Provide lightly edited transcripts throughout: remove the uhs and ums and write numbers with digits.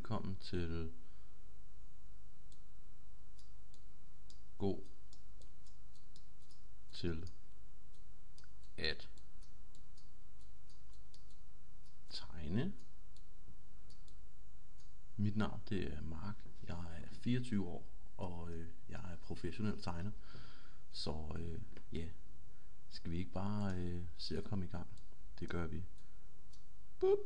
velkommen til gå til at tegne. Mit navn det er Mark. Jeg er 24 år, og jeg er professionel tegner. Så ja, skal vi ikke bare se at komme i gang? Det gør vi. Boop.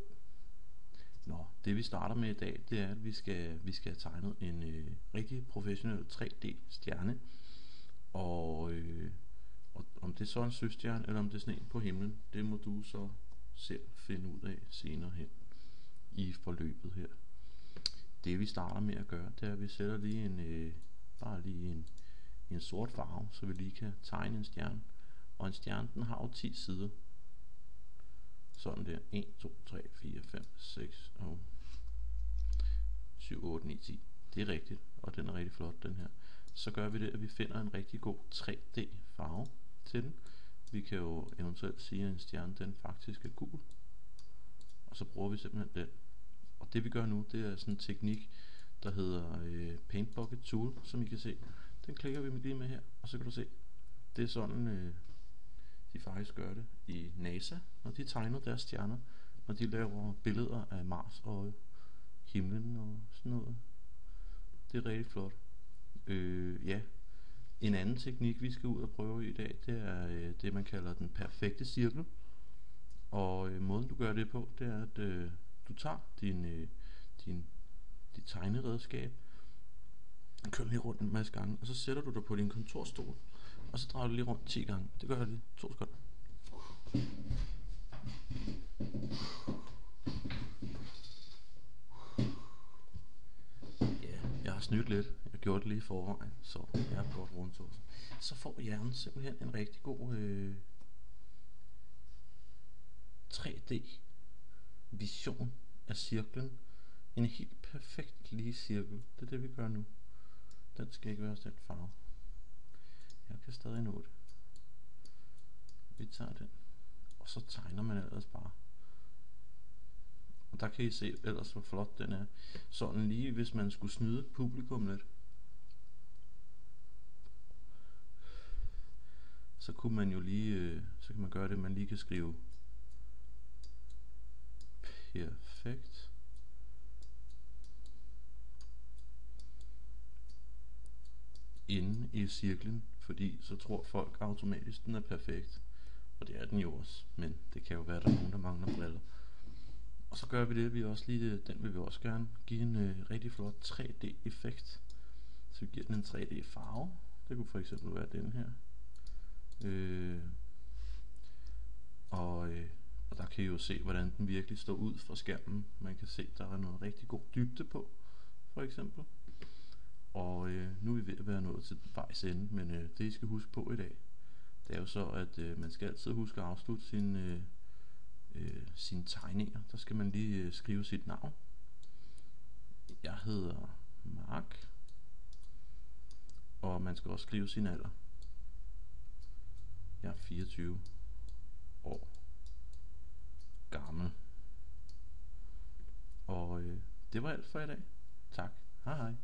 Nå, det vi starter med i dag, det er at vi skal have tegnet en rigtig professionel 3D stjerne. Og om det er så en søstjerne, eller om det er sådan en på himlen, det må du så selv finde ud af senere hen i forløbet her. Det vi starter med at gøre, det er at vi sætter lige bare lige en sort farve, så vi lige kan tegne en stjerne. Og en stjerne, den har jo 10 sider. Sådan der. 1, 2, 3, 4, 5, 6, 7, 8, 9, 10. Det er rigtigt, og den er rigtig flot, den her. Så gør vi det, at vi finder en rigtig god 3D farve til den. Vi kan jo eventuelt sige, at en stjerne, den faktisk er gul. Og så bruger vi simpelthen den. Og det vi gør nu, det er sådan en teknik, der hedder Paint Bucket Tool, som I kan se. Den klikker vi lige med her, og så kan du se, det er sådan, de faktisk gør det i NASA, når de tegner deres stjerner, når de laver billeder af Mars og himlen og sådan noget. Det er rigtig flot. Ja, en anden teknik vi skal ud og prøve i dag, det er det man kalder den perfekte cirkel. Og måden du gør det på, det er at du tager dit tegneredskab, kører lige rundt en masse gange, og så sætter du dig på din kontorstol, og så drejer du lige rundt 10 gange. Det gør jeg lige 2 sekunder. Ja, jeg har snydt lidt. Jeg gjorde det lige i forvejen, så jeg har godt rundt også. Så får hjernen simpelthen en rigtig god 3D vision af cirklen. En helt perfekt lige cirkel. Det er det vi gør nu. Den skal ikke være den farve. Jeg kan stadig nå det. Vi tager den, og så tegner man ellers bare. Og der kan I se ellers hvor flot den er. Sådan lige hvis man skulle snyde publikum lidt, så kunne man jo lige så kan man gøre det, man lige kan skrive perfekt inde i cirklen, fordi så tror folk automatisk den er perfekt. Og det er den jo også, men det kan jo være, at der er nogen, der mangler briller. Og så gør vi det, vi også lige, den vil vi også gerne give en rigtig flot 3D effekt. Så vi giver den en 3D farve. Det kunne for eksempel være den her. Og der kan I jo se, hvordan den virkelig står ud fra skærmen. Man kan se, der er noget rigtig god dybde på, for eksempel. Og nu er vi ved at være nået til vejs ende, men det I skal huske på i dag, det er jo så, at man skal altid huske at afslutte sine tegninger. Der skal man lige skrive sit navn. Jeg hedder Mark, og man skal også skrive sin alder. Jeg er 24 år gammel. Og det var alt for i dag. Tak. Hej hej.